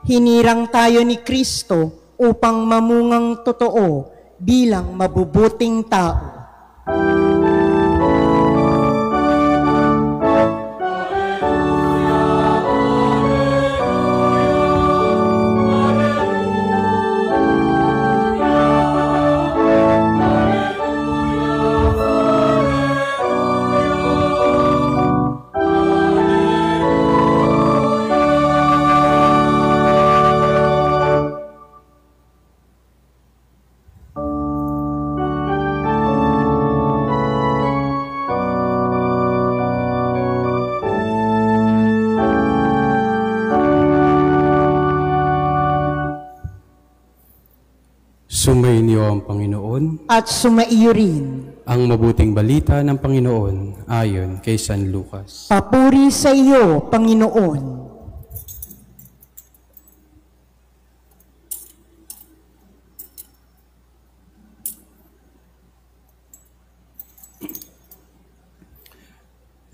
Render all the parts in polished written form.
Hinirang tayo ni Kristo upang mamungang totoo bilang mabubuting tao. Sumainyo ang Panginoon At sumaiyo rin. ang mabuting balita ng Panginoon ayon kay San Lucas. Papuri sa iyo, Panginoon.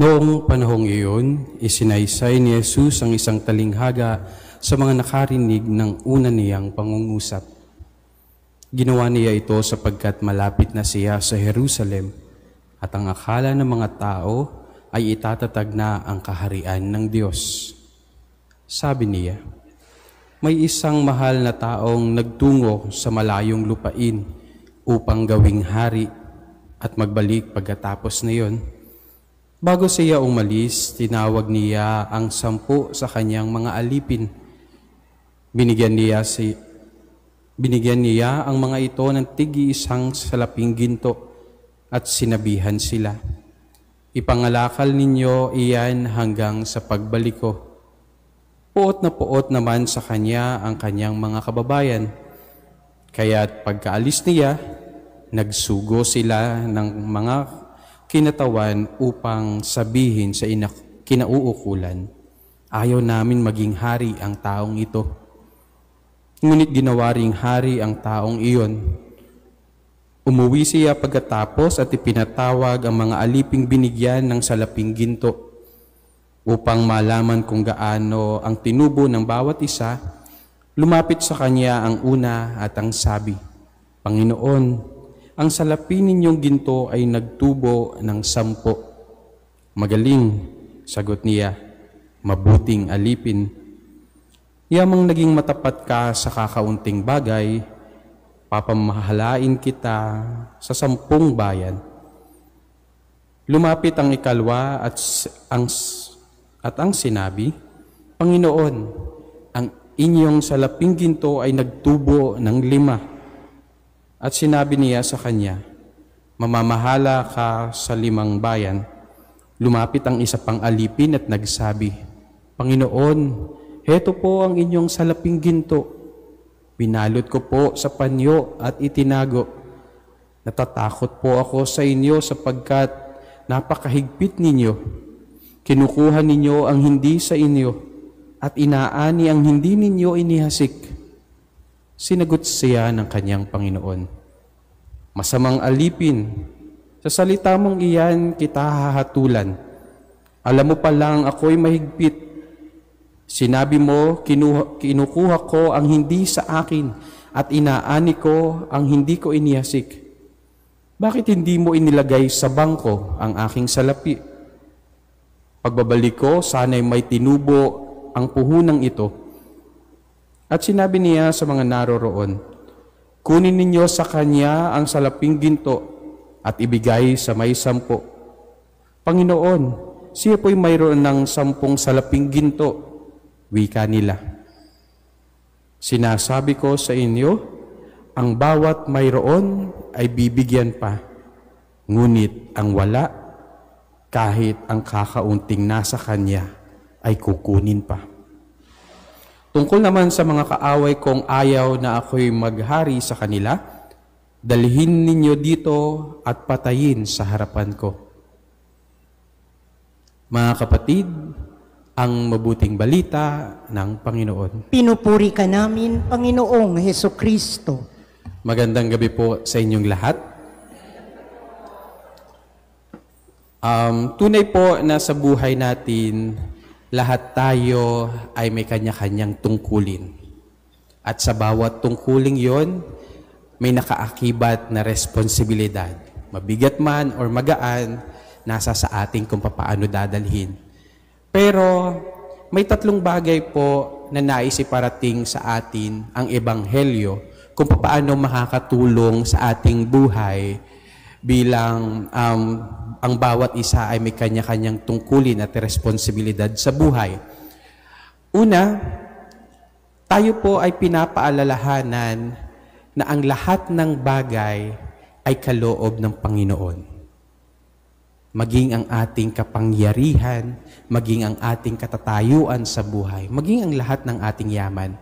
Noong panahong iyon, isinaysay ni Jesus ang isang talinghaga sa mga nakarinig ng una niyang pangungusap. Ginawa niya ito sapagkat malapit na siya sa Jerusalem at ang akala ng mga tao ay itatatag na ang kaharian ng Diyos. Sabi niya, may isang mahal na taong nagtungo sa malayong lupain upang gawing hari at magbalik pagkatapos na iyon. Bago siya umalis, tinawag niya ang 10 sa kanyang mga alipin. Binigyan niya ang mga ito ng tig-iisang salaping ginto at sinabihan sila, ipangalakal ninyo iyan hanggang sa pagbalik ko. Puot na puot naman sa kanya ang kanyang mga kababayan. Kaya't pagkaalis niya, nagsugo sila ng mga kinatawan upang sabihin sa kinauukulan, ayaw namin maging hari ang taong ito. Ngunit ginawa ring hari ang taong iyon. Umuwi siya pagkatapos at ipinatawag ang mga aliping binigyan ng salaping ginto. Upang malaman kung gaano ang tinubo ng bawat isa, lumapit sa kanya ang una at ang sabi, Panginoon, ang salapi ninyong ginto ay nagtubo ng 10. Magaling, sagot niya, mabuting alipin. Yamang naging matapat ka sa kakaunting bagay, papamahalain kita sa 10 bayan. Lumapit ang ikalwa at ang sinabi, Panginoon, ang inyong salaping ginto ay nagtubo ng 5. At sinabi niya sa kanya, mamamahala ka sa 5 bayan. Lumapit ang isa pang alipin at nagsabi, Panginoon, heto po ang inyong salaping ginto. Binalot ko po sa panyo at itinago. Natatakot po ako sa inyo sapagkat napakahigpit ninyo. Kinukuha ninyo ang hindi sa inyo at inaani ang hindi ninyo inihasik. Sinagot siya ng kanyang Panginoon, masamang alipin, sa salita mong iyan kita hahatulan. Alam mo palang ako'y mahigpit. Sinabi mo, kinukuha ko ang hindi sa akin at inaani ko ang hindi ko inihasik. Bakit hindi mo inilagay sa bangko ang aking salapi? Pagbabalik ko, sana'y may tinubo ang puhunang ito. At sinabi niya sa mga naroroon, kunin ninyo sa kanya ang salaping ginto at ibigay sa may 10. Panginoon, siya po'y mayroon ng 10 salaping ginto. Wika nila. Sinasabi ko sa inyo, ang bawat mayroon ay bibigyan pa, ngunit ang wala, kahit ang kakaunting nasa kanya, ay kukunin pa. Tungkol naman sa mga kaaway kong ayaw na ako'y maghari sa kanila, dalhin ninyo dito at patayin sa harapan ko. Mga kapatid, ang mabuting balita ng Panginoon. Pinupuri ka namin, Panginoong Hesukristo. Magandang gabi po sa inyong lahat. Tunay po na sa buhay natin, lahat tayo ay may kanya-kanyang tungkulin. At sa bawat tungkuling yon, may nakaakibat na responsibilidad. Mabigat man or magaan, nasa sa atin kung paano dadalhin. Pero may tatlong bagay po na nais iparating sa atin ang Ebanghelyo kung paano makakatulong sa ating buhay bilang ang bawat isa ay may kanya-kanyang tungkulin at responsibilidad sa buhay. Una, tayo po ay pinapaalalahanan na ang lahat ng bagay ay kaloob ng Panginoon. Maging ang ating kapangyarihan, maging ang ating katatayuan sa buhay, maging ang lahat ng ating yaman,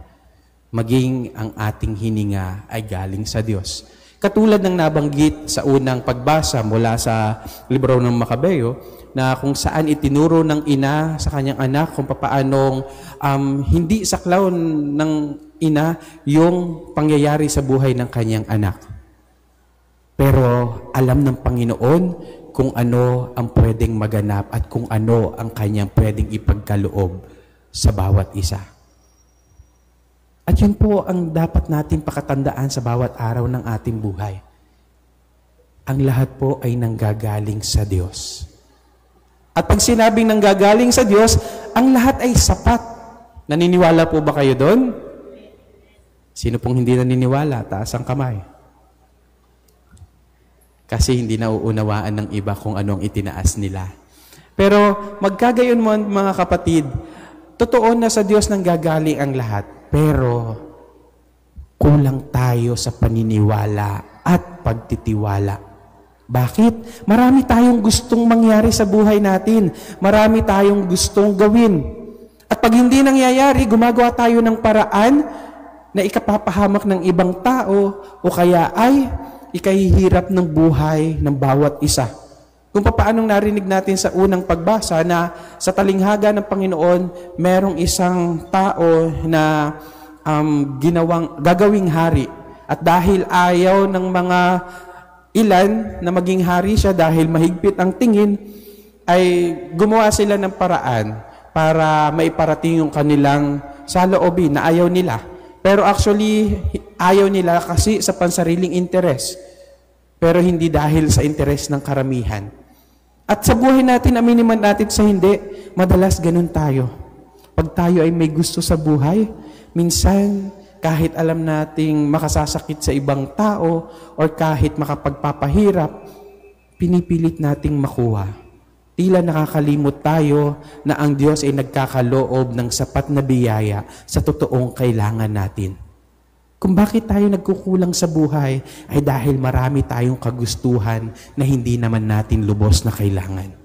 maging ang ating hininga ay galing sa Diyos. Katulad ng nabanggit sa unang pagbasa mula sa libro ng Makabeo, na kung saan itinuro ng ina sa kanyang anak kung paanong hindi saklaw ng ina yung pangyayari sa buhay ng kanyang anak. Pero alam ng Panginoon kung ano ang pwedeng maganap at kung ano ang kanyang pwedeng ipagkaloob sa bawat isa. At yun po ang dapat natin pakatandaan sa bawat araw ng ating buhay. Ang lahat po ay nanggagaling sa Diyos. At pag sinabing nanggagaling sa Diyos, ang lahat ay sapat. Naniniwala po ba kayo doon? Sino pong hindi naniniwala? Taas ang kamay. Kasi hindi nauunawaan ng iba kung anong itinaas nila. Pero magkagayon mo mga kapatid, totoo na sa Diyos nanggagaling ang lahat. Pero kulang tayo sa paniniwala at pagtitiwala. Bakit? Marami tayong gustong mangyari sa buhay natin. Marami tayong gustong gawin. At pag hindi nangyayari, gumagawa tayo ng paraan na ikapapahamak ng ibang tao o kaya ay ikahihirap ng buhay ng bawat isa. Kung paanong narinig natin sa unang pagbasa na sa talinghaga ng Panginoon, merong isang tao na gagawing hari. At dahil ayaw ng mga ilan na maging hari siya dahil mahigpit ang tingin, ay gumawa sila ng paraan para maiparating yung kanilang saloobin na ayaw nila. Pero actually, ayaw nila kasi sa pansariling interes. Pero hindi dahil sa interes ng karamihan. At sa buhay natin, aminin man natin sa hindi, madalas ganun tayo. Pag tayo ay may gusto sa buhay, minsan kahit alam nating makasasakit sa ibang tao or kahit makapagpapahirap, pinipilit nating makuha. Tila nakakalimot tayo na ang Diyos ay nagkakaloob ng sapat na biyaya sa totoong kailangan natin. Kung bakit tayo nagkukulang sa buhay ay dahil marami tayong kagustuhan na hindi naman natin lubos na kailangan.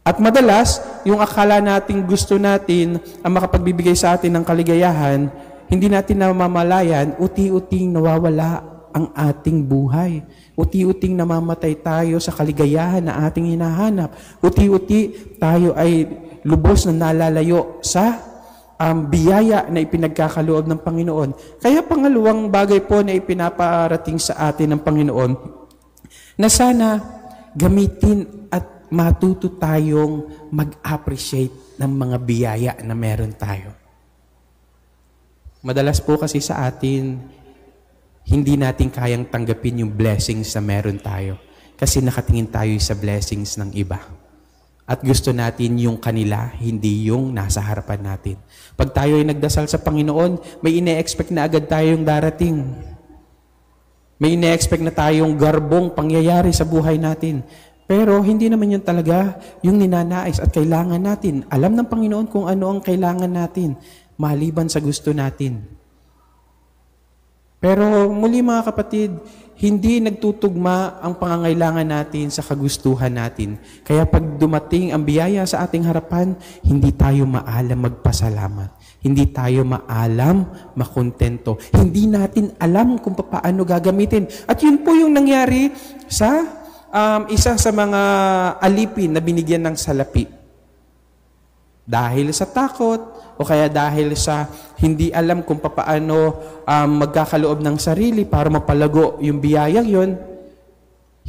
At madalas, yung akala nating gusto natin ang makapagbibigay sa atin ng kaligayahan, hindi natin namamalayan, uti-uting nawawala ang ating buhay. Uti-uting namamatay tayo sa kaligayahan na ating hinahanap. Uti-uti tayo ay lubos na nalalayo sa biyaya na ipinagkakaloob ng Panginoon. Kaya pangalawang bagay po na ipinaparating sa atin ng Panginoon, na sana gamitin at matuto tayong mag-appreciate ng mga biyaya na meron tayo. Madalas po kasi sa atin, hindi natin kayang tanggapin yung blessings na meron tayo kasi nakatingin tayo sa blessings ng iba. At gusto natin yung kanila, hindi yung nasa harapan natin. Pag tayo ay nagdasal sa Panginoon, may ine-expect na agad tayong darating. May ine-expect na tayong garbong pangyayari sa buhay natin. Pero hindi naman yun talaga yung ninanais at kailangan natin. Alam ng Panginoon kung ano ang kailangan natin, maliban sa gusto natin. Pero muli mga kapatid, hindi nagtutugma ang pangangailangan natin sa kagustuhan natin. Kaya pag dumating ang biyaya sa ating harapan, hindi tayo maalam magpasalamat. Hindi tayo maalam makontento. Hindi natin alam kung paano gagamitin. At yun po yung nangyari sa isa sa mga alipin na binigyan ng salapi. Dahil sa takot o kaya dahil sa hindi alam kung paano magkakaloob ng sarili para mapalago yung biyayang yon,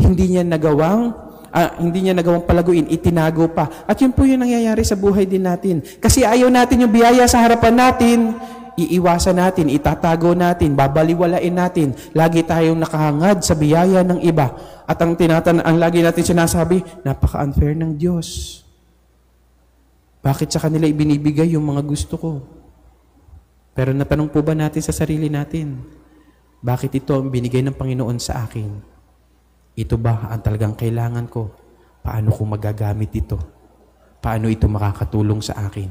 hindi niya nagawang palaguin, itinago pa. At yun po yung nangyayari sa buhay din natin. Kasi ayaw natin yung biyaya sa harapan natin, iiwasan natin, itatago natin, babaliwalain natin. Lagi tayong nakahangad sa biyaya ng iba. At ang lagi natin sinasabi, napaka-unfair ng Diyos. Bakit sa kanila ibinibigay yung mga gusto ko? Pero natanong po ba natin sa sarili natin, bakit ito ang binigay ng Panginoon sa akin? Ito ba ang talagang kailangan ko? Paano ko magagamit ito? Paano ito makakatulong sa akin?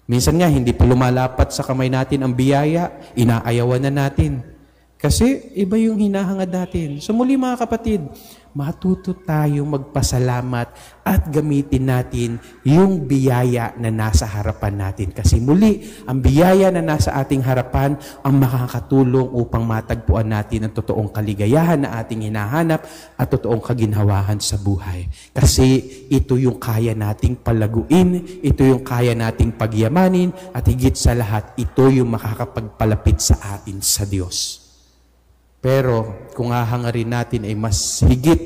Minsan nga, hindi pa lumalapat sa kamay natin ang biyaya, inaayawan na natin. Kasi iba yung hinahangad natin. So muli mga kapatid, matuto tayong magpasalamat at gamitin natin yung biyaya na nasa harapan natin. Kasi muli, ang biyaya na nasa ating harapan ang makakatulong upang matagpuan natin ang totoong kaligayahan na ating hinahanap at totoong kaginhawahan sa buhay. Kasi ito yung kaya nating palaguin, ito yung kaya nating pagyamanin, at higit sa lahat, ito yung makakapagpalapit sa atin sa Diyos. Pero kung hahangarin natin ay mas higit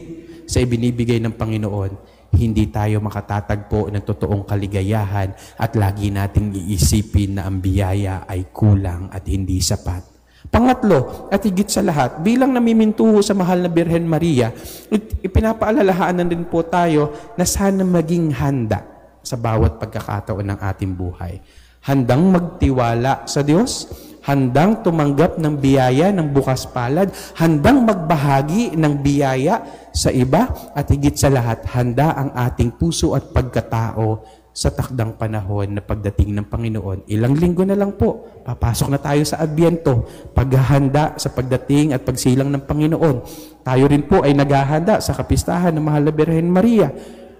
sa ibinibigay ng Panginoon, hindi tayo makatatagpo ng totoong kaligayahan at lagi nating iisipin na ang biyaya ay kulang at hindi sapat. Pangatlo, at higit sa lahat, bilang namimintuho sa mahal na Birhen Maria, ipinapaalalahanan din po tayo na sana maging handa sa bawat pagkakataon ng ating buhay. Handang magtiwala sa Diyos, handang tumanggap ng biyaya ng bukas palad, handang magbahagi ng biyaya sa iba, at higit sa lahat, handa ang ating puso at pagkatao sa takdang panahon na pagdating ng Panginoon. Ilang linggo na lang po, papasok na tayo sa Adbyento, paghahanda sa pagdating at pagsilang ng Panginoon. Tayo rin po ay naghahanda sa kapistahan ng Mahal na Birhen Maria.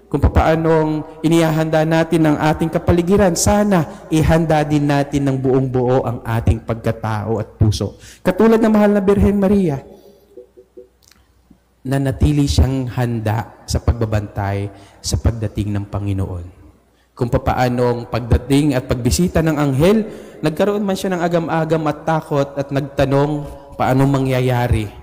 Kung paanong inihahanda natin ang ating kapaligiran, sana ihanda din natin ng buong buo ang ating pagkatao at puso. Katulad ng Mahal na Birhen Maria, nanatili siyang handa sa pagbabantay sa pagdating ng Panginoon. Kung paanong pagdating at pagbisita ng anghel, nagkaroon man siya ng agam-agam at takot at nagtanong paano mangyayari.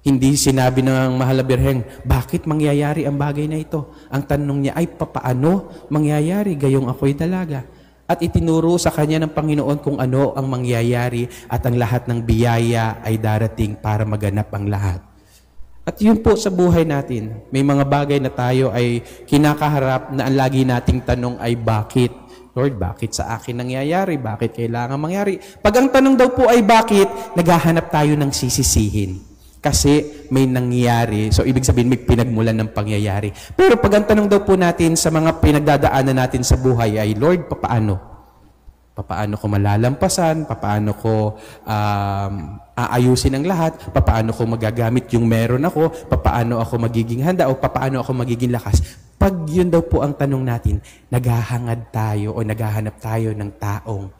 Hindi sinabi ng Mahal na Birhen, bakit mangyayari ang bagay na ito? Ang tanong niya ay, papaano mangyayari gayong ako'y dalaga? At itinuro sa kanya ng Panginoon kung ano ang mangyayari at ang lahat ng biyaya ay darating para maganap ang lahat. At yun po sa buhay natin, may mga bagay na tayo ay kinakaharap na ang lagi nating tanong ay bakit? Lord, bakit sa akin nangyayari? Bakit kailangan mangyari? Pag ang tanong daw po ay bakit, naghahanap tayo ng sisisihin. Kasi may nangyayari. So, ibig sabihin, may pinagmulan ng pangyayari. Pero pag ang tanong daw po natin sa mga pinagdadaanan natin sa buhay ay, Lord, papaano? Papaano ko malalampasan? Papaano ko aayusin ang lahat? Papaano ko magagamit yung meron ako? Papaano ako magiging handa? O papaano ako magiging lakas? Pag yun daw po ang tanong natin, naghahangad tayo o naghahanap tayo ng taong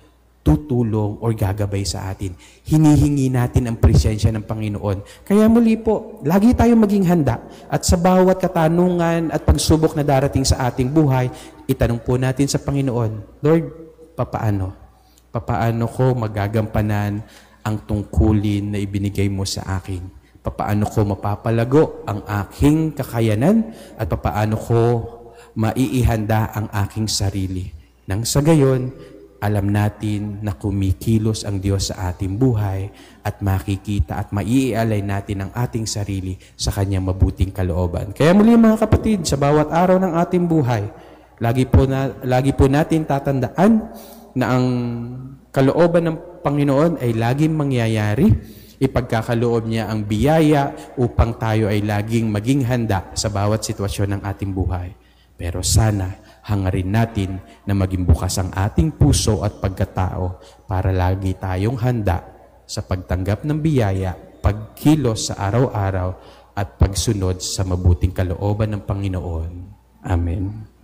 tutulong o gagabay sa atin. Hinihingi natin ang presensya ng Panginoon. Kaya muli po, lagi tayong maging handa. At sa bawat katanungan at pagsubok na darating sa ating buhay, itanong po natin sa Panginoon, Lord, papaano? Papaano ko magagampanan ang tungkulin na ibinigay mo sa akin? Papaano ko mapapalago ang aking kakayanan? At papaano ko maiihanda ang aking sarili? Nang sa gayon, alam natin na kumikilos ang Diyos sa ating buhay at makikita at maiialay natin ang ating sarili sa Kanyang mabuting kalooban. Kaya muli mga kapatid, sa bawat araw ng ating buhay, lagi po natin tatandaan na ang kalooban ng Panginoon ay laging mangyayari. Ipagkakaloob niya ang biyaya upang tayo ay laging maging handa sa bawat sitwasyon ng ating buhay. Pero sana, hangarin natin na maging bukas ang ating puso at pagkatao para lagi tayong handa sa pagtanggap ng biyaya, pagkilos sa araw-araw at pagsunod sa mabuting kalooban ng Panginoon. Amen.